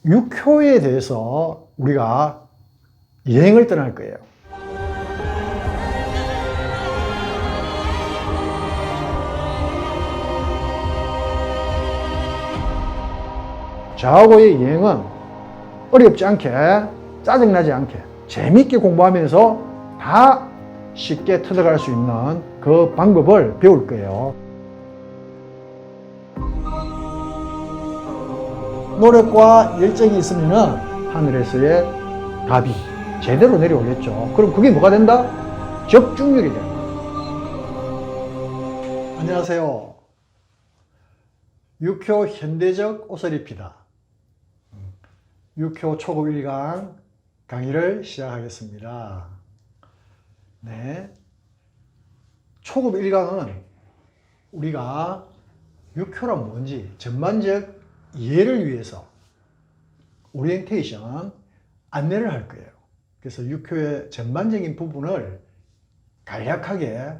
육효에 대해서 우리가 여행을 떠날 거예요. 저하고의 여행은 어렵지 않게, 짜증나지 않게, 재미있게 공부하면서 다 쉽게 터득할 수 있는 그 방법을 배울 거예요. 노력과 열정이 있으면 하늘에서의 답이 제대로 내려오겠죠. 그럼 그게 뭐가 된다? 적중률이 된다. 안녕하세요. 육효 현대적 옷을 입히다. 육효 초급 1강 강의를 시작하겠습니다. 네. 초급 1강은 우리가 육효란 뭔지 전반적 이해를 위해서 오리엔테이션 안내를 할 거예요. 그래서 육효의 전반적인 부분을 간략하게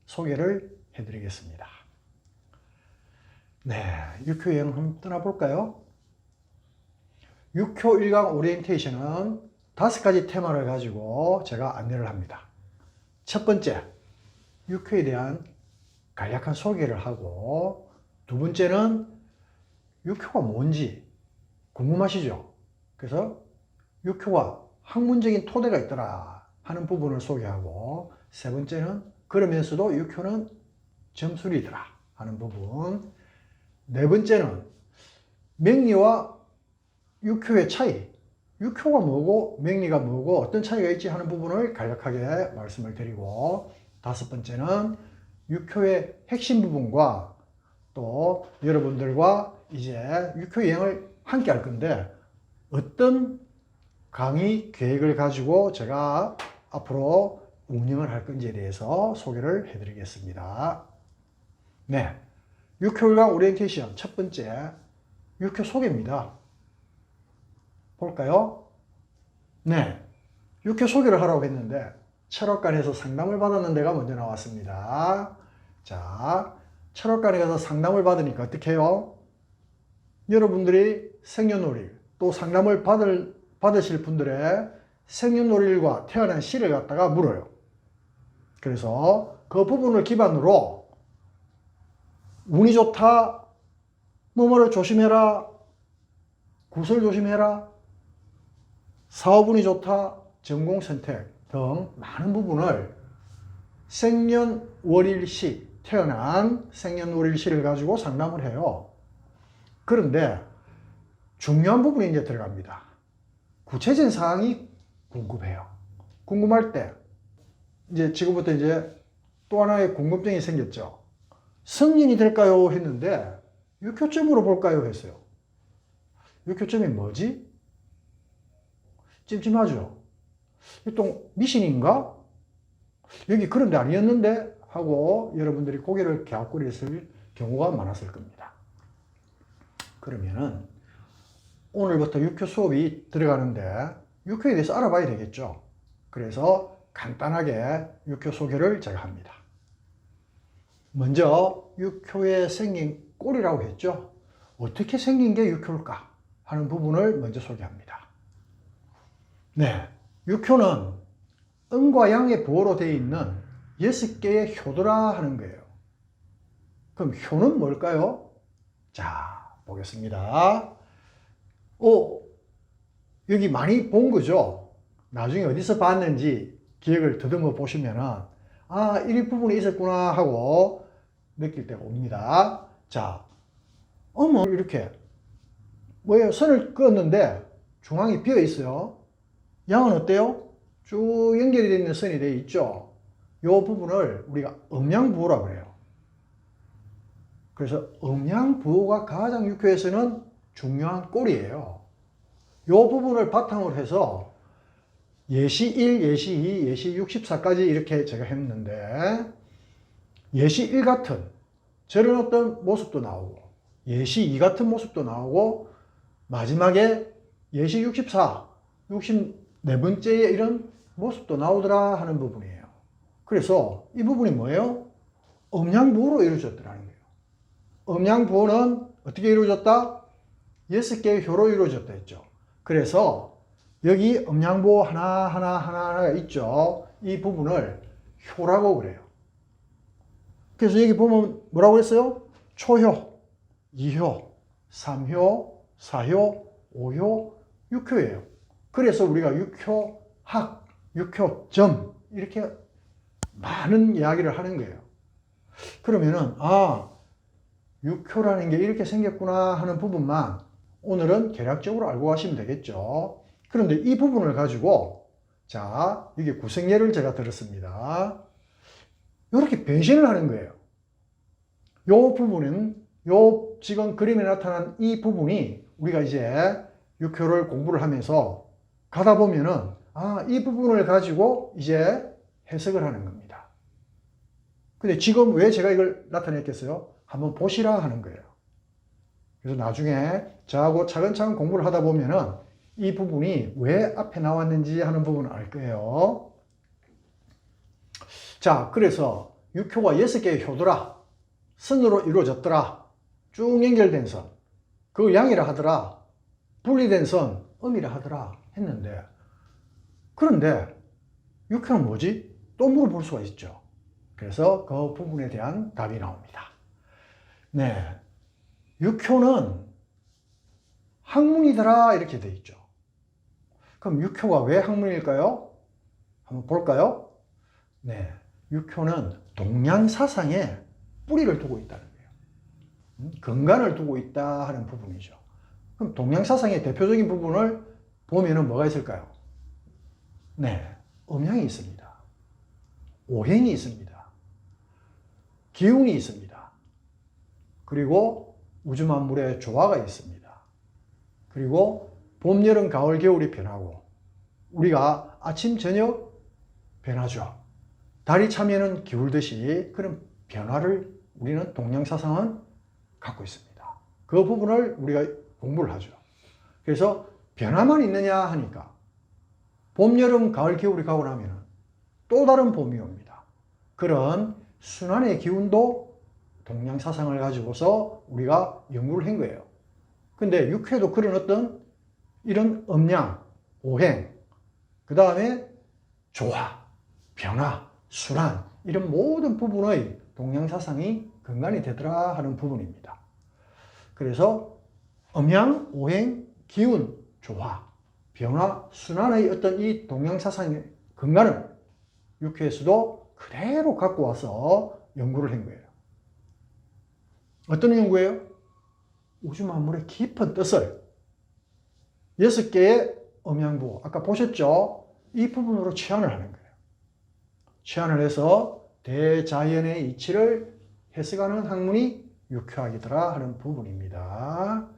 소개를 해드리겠습니다. 네, 육효 여행 한번 떠나볼까요? 육효 1강 오리엔테이션은 5가지 테마를 가지고 제가 안내를 합니다. 첫 번째, 육효에 대한 간략한 소개를 하고, 두 번째는 육효가 뭔지 궁금하시죠? 그래서 육효가 학문적인 토대가 있더라 하는 부분을 소개하고, 세 번째는 그러면서도 육효는 점술이더라 하는 부분, 네 번째는 명리와 육효의 차이, 육효가 뭐고 명리가 뭐고 어떤 차이가 있지 하는 부분을 간략하게 말씀을 드리고, 다섯 번째는 육효의 핵심 부분과 또 여러분들과 이제 육효 여행을 함께 할 건데 어떤 강의 계획을 가지고 제가 앞으로 운영을 할 건지에 대해서 소개를 해드리겠습니다. 네, 육효 1강 오리엔테이션 첫 번째, 육효 소개입니다. 볼까요? 네, 육효 소개를 하라고 했는데 철학관에서 상담을 받았는 데가 먼저 나왔습니다. 자, 철학관에 가서 상담을 받으니까 어떻게 해요? 여러분들이 생년월일, 또 상담을 받으실 분들의 생년월일과 태어난 시를 갖다가 물어요. 그래서 그 부분을 기반으로 운이 좋다, 뭐뭐를 조심해라, 구설 조심해라, 사업운이 좋다, 전공 선택 등 많은 부분을 생년월일시, 태어난 생년월일시를 가지고 상담을 해요. 그런데 중요한 부분이 이제 들어갑니다. 구체적인 사항이 궁금해요. 궁금할 때 이제 지금부터 이제 또 하나의 궁금증이 생겼죠. 성인이 될까요? 했는데 육효점으로 볼까요? 했어요. 육효점이 뭐지? 찜찜하죠? 또 미신인가? 여기 그런 데 아니었는데? 하고 여러분들이 고개를 갸웃거렸을 경우가 많았을 겁니다. 그러면은 오늘부터 육효 수업이 들어가는데 육효에 대해서 알아봐야 되겠죠. 그래서 간단하게 육효 소개를 제가 합니다. 먼저 육효에 생긴 꼴이라고 했죠. 어떻게 생긴 게 육효일까 하는 부분을 먼저 소개합니다. 네, 육효는 음과 양의 부호로 되어 있는 6개의 효도라 하는 거예요. 그럼 효는 뭘까요? 자, 보겠습니다. 여기 많이 본 거죠? 나중에 어디서 봤는지 기억을 더듬어 보시면은, 아, 이 부분이 있었구나 하고 느낄 때가 옵니다. 자, 이렇게, 뭐예요? 선을 그었는데 중앙이 비어 있어요. 양은 어때요? 쭉 연결이 되어 있는 선이 되어 있죠? 이 부분을 우리가 음양부호라고 해요. 그래서 음양부호가 가장 육효에서는 중요한 꼴이에요. 이 부분을 바탕으로 해서 예시 1, 예시 2, 예시 64까지 이렇게 제가 했는데, 예시 1 같은 저런 어떤 모습도 나오고, 예시 2 같은 모습도 나오고, 마지막에 예시 64, 64번째에 이런 모습도 나오더라 하는 부분이에요. 그래서 이 부분이 뭐예요? 음양부호로 이루어졌더라는 거예요. 음양부호는 어떻게 이루어졌다? 6개의 효로 이루어졌다 했죠. 그래서 여기 음양보 하나가 있죠. 이 부분을 효라고 그래요. 그래서 여기 보면 뭐라고 했어요? 초효, 2효, 3효, 4효, 5효, 6효예요. 그래서 우리가 6효학, 6효점 이렇게 많은 이야기를 하는 거예요. 그러면은 6효라는 게 이렇게 생겼구나 하는 부분만 오늘은 개략적으로 알고 가시면 되겠죠. 그런데 이 부분을 가지고 자, 이게 구성예를 제가 들었습니다. 이렇게 변신을 하는 거예요. 요 부분은 요 지금 그림에 나타난 이 부분이 우리가 이제 6효를 공부를 하면서 가다 보면은 이 부분을 가지고 이제 해석을 하는 겁니다. 근데 지금 왜 제가 이걸 나타냈겠어요? 한번 보시라 하는 거예요. 그래서 나중에 저하고 차근차근 공부를 하다 보면은 이 부분이 왜 앞에 나왔는지 하는 부분을 알 거예요. 자, 그래서 6효가 6개의 효더라. 선으로 이루어졌더라. 쭉 연결된 선. 그걸 양이라 하더라. 분리된 선, 음이라 하더라. 했는데 그런데 6효는 뭐지? 또 물어볼 수가 있죠. 그래서 그 부분에 대한 답이 나옵니다. 네, 6효는 학문이더라 이렇게 돼 있죠. 그럼 6효가 왜 학문일까요? 한번 볼까요? 네, 6효는 동양사상에 뿌리를 두고 있다는 거예요. 근간을 두고 있다 하는 부분이죠. 그럼 동양사상의 대표적인 부분을 보면은 뭐가 있을까요? 네, 음양이 있습니다. 오행이 있습니다. 기운이 있습니다. 그리고 우주만물의 조화가 있습니다. 그리고 봄, 여름, 가을, 겨울이 변하고 우리가 아침, 저녁 변하죠. 달이 차면은 기울듯이 그런 변화를 우리는 동양사상은 갖고 있습니다. 그 부분을 우리가 공부를 하죠. 그래서 변화만 있느냐 하니까 봄, 여름, 가을, 겨울이 가고 나면 또 다른 봄이 옵니다. 그런 순환의 기운도 동양사상을 가지고서 우리가 연구를 한 거예요. 근데 육회도 그런 어떤 이런 음양, 오행, 그 다음에 조화, 변화, 순환 이런 모든 부분의 동양사상이 근간이 되더라 하는 부분입니다. 그래서 음양, 오행, 기운, 조화, 변화, 순환의 어떤 이 동양사상의 근간을 육회에서도 그대로 갖고 와서 연구를 한 거예요. 어떤 연구예요? 우주 만물의 깊은 뜻을 6개의 음양부, 아까 보셨죠? 이 부분으로 치환을 하는 거예요. 치환을 해서 대자연의 이치를 해석하는 학문이 육효학이더라 하는 부분입니다.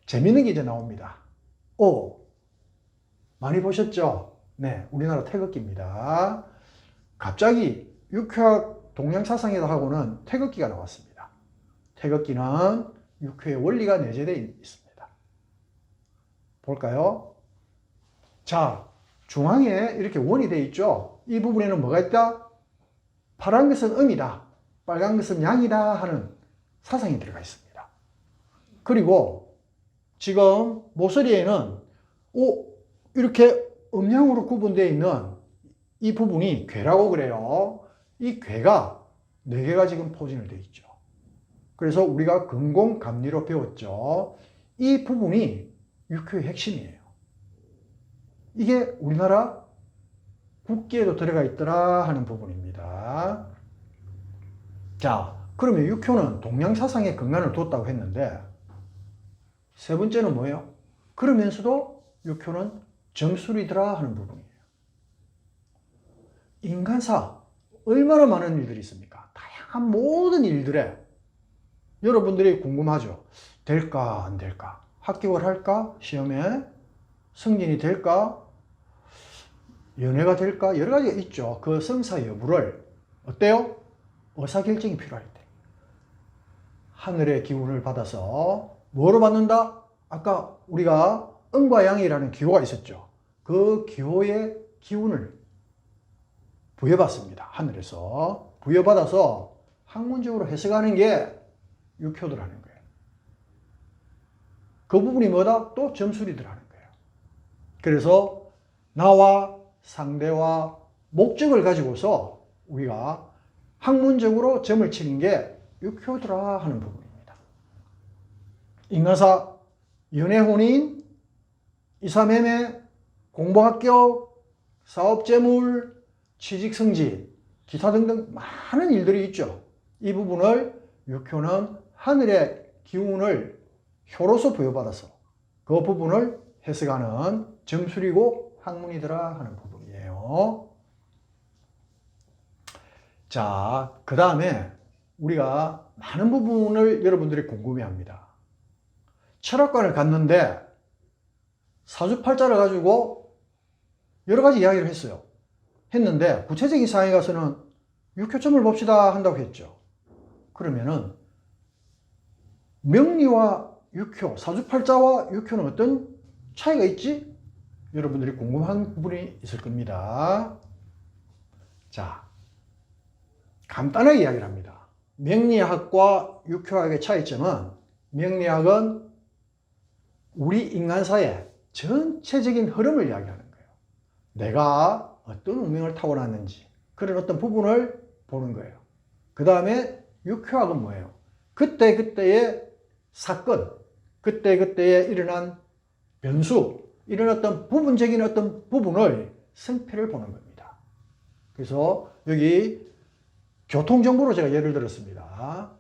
재밌는 게 이제 나옵니다. 많이 보셨죠? 네, 우리나라 태극기입니다. 갑자기 육효학 동양사상이다 하고는 태극기가 나왔습니다. 태극기는 육효의 원리가 내재되어 있습니다. 볼까요? 자, 중앙에 이렇게 원이 되어 있죠? 이 부분에는 뭐가 있다? 파란 것은 음이다. 빨간 것은 양이다 하는 사상이 들어가 있습니다. 그리고 지금 모서리에는 이렇게 음양으로 구분되어 있는 이 부분이 괴라고 그래요. 이 괴가 4개가 지금 포진을 되어 있죠. 그래서 우리가 근공감리로 배웠죠. 이 부분이 육효의 핵심이에요. 이게 우리나라 국기에도 들어가 있더라 하는 부분입니다. 자, 그러면 육효는 동양사상의 근간을 뒀다고 했는데 세 번째는 뭐예요? 그러면서도 육효는 정술이더라 하는 부분이에요. 인간사 얼마나 많은 일들이 있습니까? 다양한 모든 일들에 여러분들이 궁금하죠. 될까 안 될까? 합격을 할까? 시험에 승진이 될까? 연애가 될까? 여러 가지가 있죠. 그 성사 여부를 어때요? 의사결정이 필요할 때 하늘의 기운을 받아서 뭐로 받는다? 아까 우리가 음과 양이라는 기호가 있었죠. 그 기호의 기운을 부여받습니다. 하늘에서 부여받아서 학문적으로 해석하는 게 육효도라는 거예요. 그 부분이 뭐다? 또 점술이 들어가는 거예요. 그래서 나와 상대와 목적을 가지고서 우리가 학문적으로 점을 치는 게 육효더라 하는 부분입니다. 인간사, 연애혼인, 이사매매, 공부합격, 사업재물, 취직승진, 기타 등등 많은 일들이 있죠. 이 부분을 육효는 하늘의 기운을 효로서 부여받아서 그 부분을 해석하는 점술이고 학문이더라 하는 부분이에요. 자, 그 다음에 우리가 많은 부분을 여러분들이 궁금해합니다. 철학관을 갔는데 사주팔자를 가지고 여러 가지 이야기를 했는데 구체적인 사항에 가서는 육효점을 봅시다 한다고 했죠. 그러면은 명리와 육효, 사주팔자와 육효는 어떤 차이가 있지? 여러분들이 궁금한 부분이 있을 겁니다. 자, 간단하게 이야기를 합니다. 명리학과 육효학의 차이점은 명리학은 우리 인간사의 전체적인 흐름을 이야기하는 거예요. 내가 어떤 운명을 타고났는지 그런 어떤 부분을 보는 거예요. 그 다음에 육효학은 뭐예요? 그때그때의 사건, 그때그때에 일어난 변수, 이런 어떤 부분적인 어떤 부분을 생패를 보는 겁니다. 그래서 여기 교통정보로 제가 예를 들었습니다.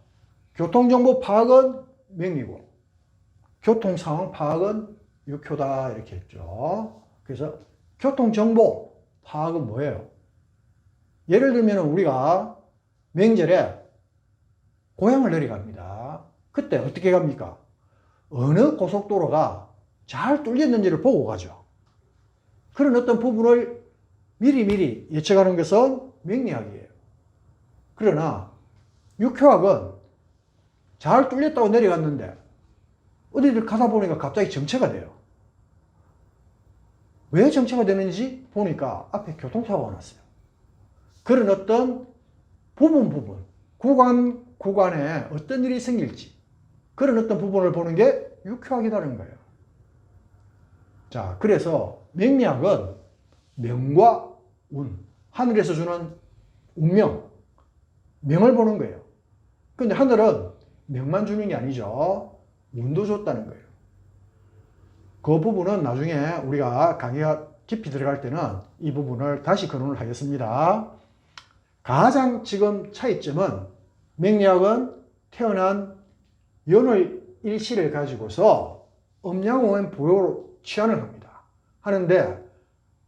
교통정보 파악은 명리고 교통상황 파악은 육효다 이렇게 했죠. 그래서 교통정보 파악은 뭐예요? 예를 들면 우리가 명절에 고향을 내려갑니다. 그때 어떻게 갑니까? 어느 고속도로가 잘 뚫렸는지를 보고 가죠. 그런 어떤 부분을 미리미리 예측하는 것은 명리학이에요. 그러나 육효학은 잘 뚫렸다고 내려갔는데 어디를 가다 보니까 갑자기 정체가 돼요. 왜 정체가 되는지 보니까 앞에 교통사고가 났어요. 그런 어떤 부분, 구간에 어떤 일이 생길지 그런 어떤 부분을 보는 게 육효학이라는 거예요. 자, 그래서 명리학은 명과 운, 하늘에서 주는 운명, 명을 보는 거예요. 근데 하늘은 명만 주는 게 아니죠. 운도 줬다는 거예요. 그 부분은 나중에 우리가 강의가 깊이 들어갈 때는 이 부분을 다시 거론을 하겠습니다. 가장 지금 차이점은 명리학은 태어난 연월 일시를 가지고서 음양오행 보호로 치환을 합니다. 하는데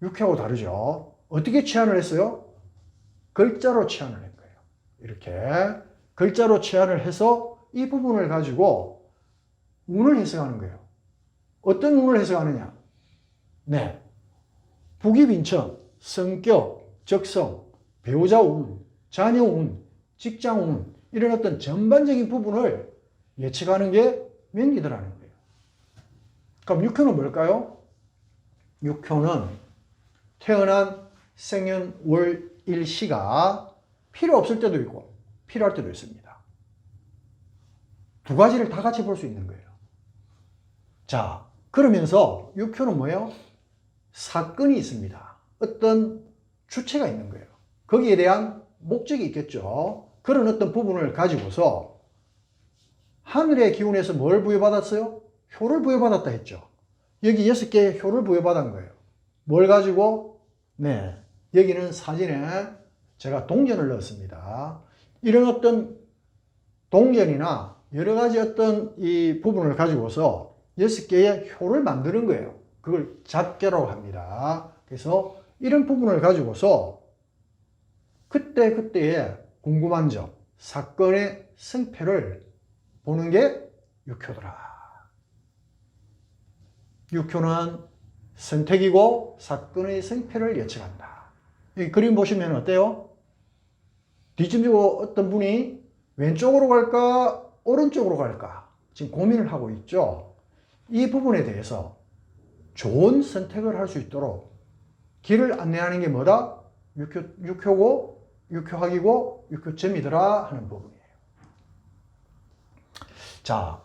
육효하고 다르죠. 어떻게 치환을 했어요? 글자로 치환을 한 거예요. 이렇게 글자로 치환을 해서 이 부분을 가지고 운을 해석하는 거예요. 어떤 운을 해석하느냐? 네, 부귀빈천, 성격, 적성, 배우자 운, 자녀 운, 직장 운 이런 어떤 전반적인 부분을 예측하는 게 명리더라는 거예요. 그럼 육효는 뭘까요? 육효는 태어난 생년 월 일시가 필요 없을 때도 있고 필요할 때도 있습니다. 두 가지를 다 같이 볼 수 있는 거예요. 자, 그러면서 육효는 뭐예요? 사건이 있습니다. 어떤 주체가 있는 거예요. 거기에 대한 목적이 있겠죠. 그런 어떤 부분을 가지고서 하늘의 기운에서 뭘 부여받았어요? 효를 부여받았다 했죠. 여기 6개의 효를 부여받은 거예요. 뭘 가지고? 네, 여기는 사진에 제가 동전을 넣었습니다. 이런 어떤 동전이나 여러 가지 어떤 이 부분을 가지고서 6개의 효를 만드는 거예요. 그걸 잣개라고 합니다. 그래서 이런 부분을 가지고서 그때그때의 궁금한 점, 사건의 승패를 보는 게 육효더라. 육효는 선택이고 사건의 승패를 예측한다. 이 그림 보시면 어때요? 뒤집고 어떤 분이 왼쪽으로 갈까 오른쪽으로 갈까 지금 고민을 하고 있죠. 이 부분에 대해서 좋은 선택을 할 수 있도록 길을 안내하는 게 뭐다? 육효고 육효학이고 육효점이더라 하는 부분이에요. 자,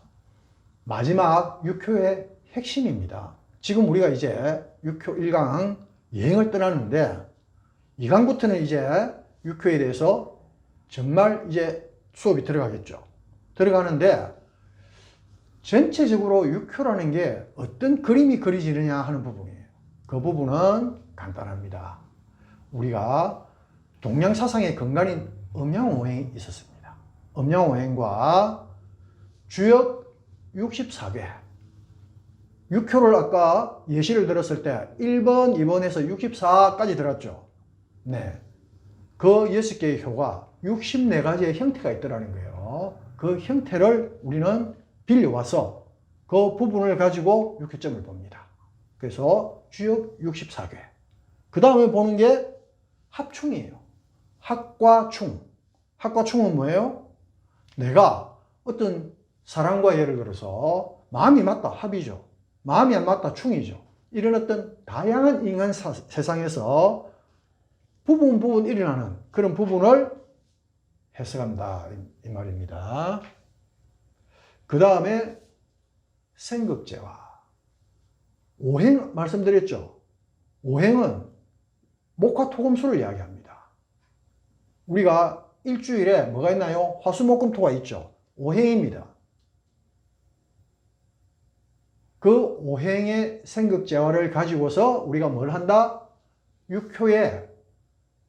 마지막 육효의 핵심입니다. 지금 우리가 이제 육효 1강 여행을 떠나는데 2강부터는 이제 육효에 대해서 정말 이제 수업이 들어가겠죠. 들어가는데 전체적으로 육효라는 게 어떤 그림이 그려지느냐 하는 부분이에요. 그 부분은 간단합니다. 우리가 동양 사상의 근간인 음양오행이 있었습니다. 음양오행과 주역 64개. 육효를 아까 예시를 들었을 때 1번, 2번에서 64까지 들었죠. 네. 그 6개의 효가 64가지의 형태가 있더라는 거예요. 그 형태를 우리는 빌려와서 그 부분을 가지고 육효점을 봅니다. 그래서 주역 64개. 그 다음에 보는 게 합충이에요. 합과 충. 합과 충은 뭐예요? 내가 어떤 사람과 예를 들어서 마음이 맞다, 합이죠. 마음이 안 맞다, 충이죠. 이런 어떤 다양한 인간 세상에서 부분 일어나는 그런 부분을 해석한다 이 말입니다. 그 다음에 생극재화. 오행 말씀드렸죠. 오행은 목화 토금수를 이야기합니다. 우리가 일주일에 뭐가 있나요? 화수목금토가 있죠. 오행입니다. 그 오행의 생극재화를 가지고서 우리가 뭘 한다? 육효의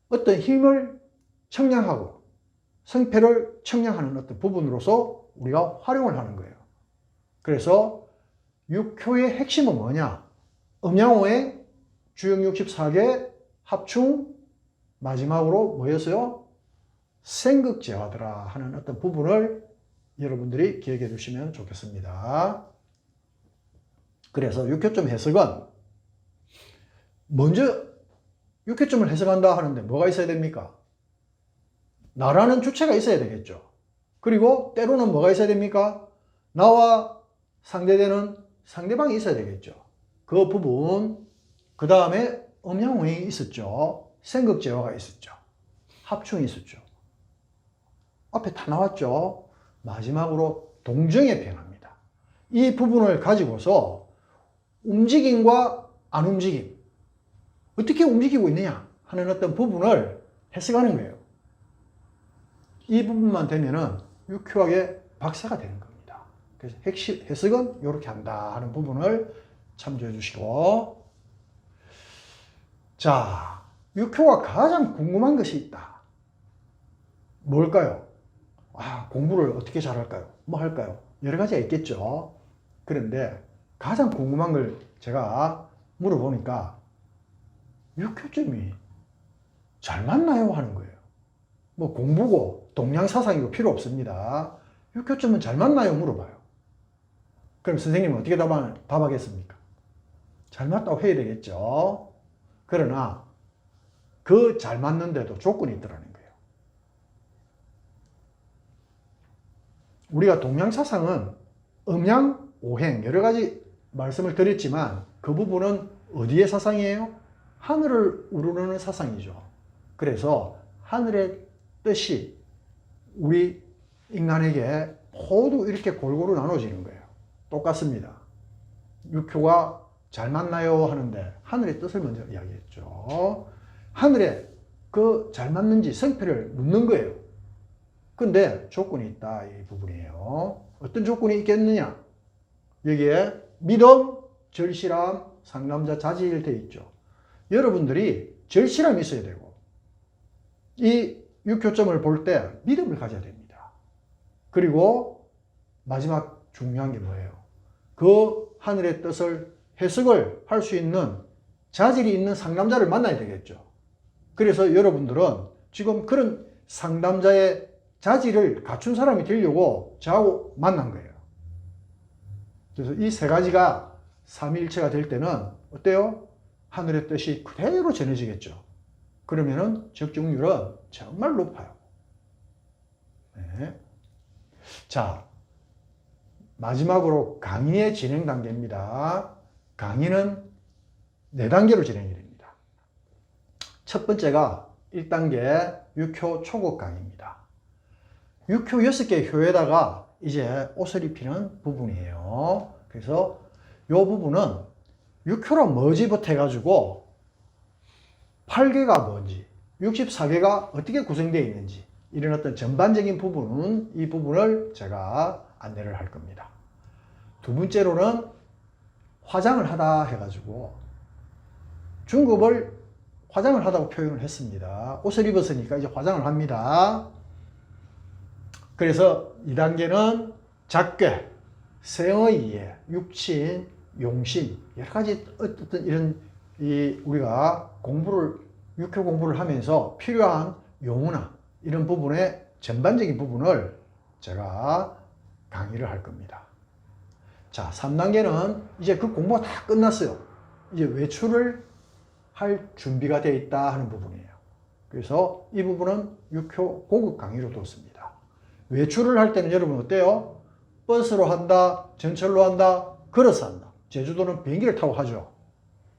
어떤 힘을 청량하고 성패를 청량하는 어떤 부분으로서 우리가 활용을 하는 거예요. 그래서 육효의 핵심은 뭐냐? 음양오행, 주역 64개, 합충, 마지막으로 뭐였어요? 생극재화더라 하는 어떤 부분을 여러분들이 기억해 주시면 좋겠습니다. 그래서 육효점 해석은 먼저 육효점을 해석한다 하는데 뭐가 있어야 됩니까? 나라는 주체가 있어야 되겠죠. 그리고 때로는 뭐가 있어야 됩니까? 나와 상대되는 상대방이 있어야 되겠죠. 그 부분, 그 다음에 음양오행이 있었죠. 생극재화가 있었죠. 합충이 있었죠. 앞에 다 나왔죠. 마지막으로 동정에 변합니다. 이 부분을 가지고서 움직임과 안 움직임, 어떻게 움직이고 있느냐 하는 어떤 부분을 해석하는 거예요. 이 부분만 되면은 유쾌하게 박사가 되는 겁니다. 그래서 해석은 이렇게 한다 하는 부분을 참조해 주시고, 자, 유효가 가장 궁금한 것이 있다. 뭘까요? 공부를 어떻게 잘할까요? 뭐 할까요? 여러 가지가 있겠죠. 그런데 가장 궁금한 걸 제가 물어보니까 육효점이 잘 맞나요? 하는 거예요. 뭐 공부고 동양사상이고 필요 없습니다. 육효점은 잘 맞나요? 물어봐요. 그럼 선생님은 어떻게 답하겠습니까? 잘 맞다고 해야 되겠죠. 그러나 그 잘 맞는데도 조건이 있더라는 거예요. 우리가 동양사상은 음양, 오행 여러 가지 말씀을 드렸지만 그 부분은 어디의 사상이에요? 하늘을 우러르는 사상이죠. 그래서 하늘의 뜻이 우리 인간에게 모두 이렇게 골고루 나눠지는 거예요. 똑같습니다. 육효가 잘 맞나요? 하는데 하늘의 뜻을 먼저 이야기했죠. 하늘에 그 잘 맞는지 성패를 묻는 거예요. 근데 조건이 있다 이 부분이에요. 어떤 조건이 있겠느냐? 여기에 믿음, 절실함, 상남자, 자질 되어 있죠. 여러분들이 절실함이 있어야 되고 이 육효점을 볼 때 믿음을 가져야 됩니다. 그리고 마지막 중요한 게 뭐예요? 그 하늘의 뜻을 해석을 할 수 있는 자질이 있는 상담자를 만나야 되겠죠. 그래서 여러분들은 지금 그런 상담자의 자질을 갖춘 사람이 되려고 저하고 만난 거예요. 그래서 이 세 가지가 삼위일체가 될 때는 어때요? 하늘의 뜻이 그대로 전해지겠죠. 그러면은 적중률은 정말 높아요. 네. 자, 마지막으로 강의의 진행 단계입니다. 강의는 4단계로 진행이 됩니다. 첫 번째가 1단계 육효 초급 강의입니다. 육효 6개의 효에다가 이제 옷을 입히는 부분이에요. 그래서 이 부분은 육효로 뭐지부터 해가지고 8개가 뭔지, 64개가 어떻게 구성되어 있는지 이런 어떤 전반적인 부분은 이 부분을 제가 안내를 할 겁니다. 두 번째로는 화장을 하다 해가지고 중급을 화장을 하다고 표현을 했습니다. 옷을 입었으니까 이제 화장을 합니다. 그래서 2단계는 작괴, 생의 이해, 육신, 용신 여러 가지 어떤 이런 우리가 육효 공부를 하면서 필요한 용어나 이런 부분의 전반적인 부분을 제가 강의를 할 겁니다. 자, 3단계는 이제 그 공부가 다 끝났어요. 이제 외출을 할 준비가 되어 있다 하는 부분이에요. 그래서 이 부분은 육효 고급 강의로 뒀습니다. 외출을 할 때는 여러분 어때요? 버스로 한다, 전철로 한다, 걸어서 한다. 제주도는 비행기를 타고 하죠.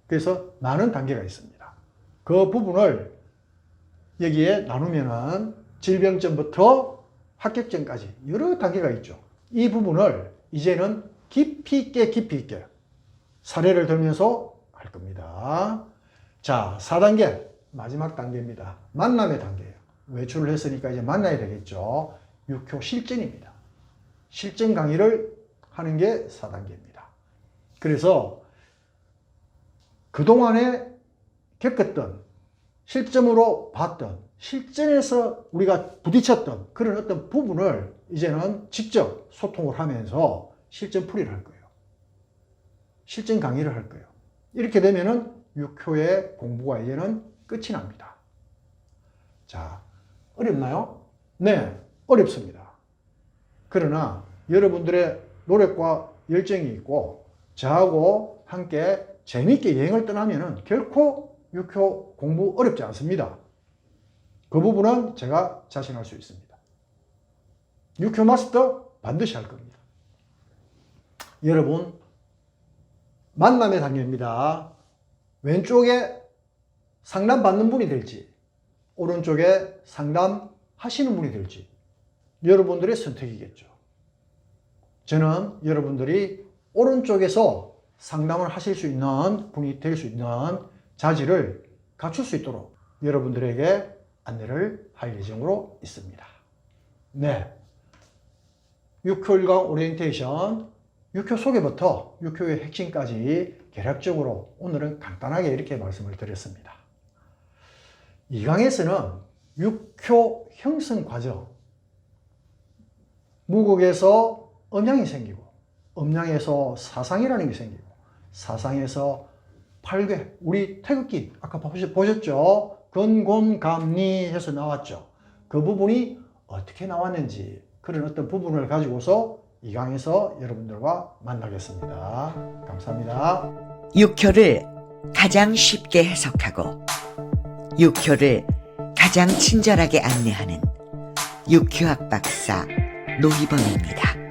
그래서 많은 단계가 있습니다. 그 부분을 여기에 나누면은 질병전부터 합격전까지 여러 단계가 있죠. 이 부분을 이제는 깊이 있게 사례를 들면서 할 겁니다. 자, 4단계 마지막 단계입니다. 만남의 단계예요. 외출을 했으니까 이제 만나야 되겠죠. 육효 실전입니다. 실전 강의를 하는 게 4단계입니다. 그래서 그동안에 겪었던 실점으로 봤던 실전에서 우리가 부딪혔던 그런 어떤 부분을 이제는 직접 소통을 하면서 실전 풀이를 할 거예요. 실전 강의를 할 거예요. 이렇게 되면은 육효의 공부가 이제는 끝이 납니다. 자, 어렵나요? 네, 어렵습니다. 그러나 여러분들의 노력과 열정이 있고 저하고 함께 재미있게 여행을 떠나면은 결코 육효 공부 어렵지 않습니다. 그 부분은 제가 자신할 수 있습니다. 육효 마스터 반드시 할 겁니다. 여러분, 만남의 단계입니다. 왼쪽에 상담받는 분이 될지 오른쪽에 상담하시는 분이 될지 여러분들의 선택이겠죠. 저는 여러분들이 오른쪽에서 상담을 하실 수 있는 분이 될 수 있는 자질을 갖출 수 있도록 여러분들에게 안내를 할 예정으로 있습니다. 네. 육효일강 오리엔테이션, 육효 소개부터 육효의 핵심까지 개략적으로 오늘은 간단하게 이렇게 말씀을 드렸습니다. 이 강에서는 육효 형성 과정, 무극에서 음양이 생기고 음양에서 사상이라는 게 생기고 사상에서 팔괴, 우리 태극기 아까 보셨죠? 근곤감리 해서 나왔죠. 그 부분이 어떻게 나왔는지 그런 어떤 부분을 가지고서 이 강에서 여러분들과 만나겠습니다. 감사합니다. 육효를 가장 쉽게 해석하고 육효를 가장 친절하게 안내하는 육효학 박사 노희범입니다.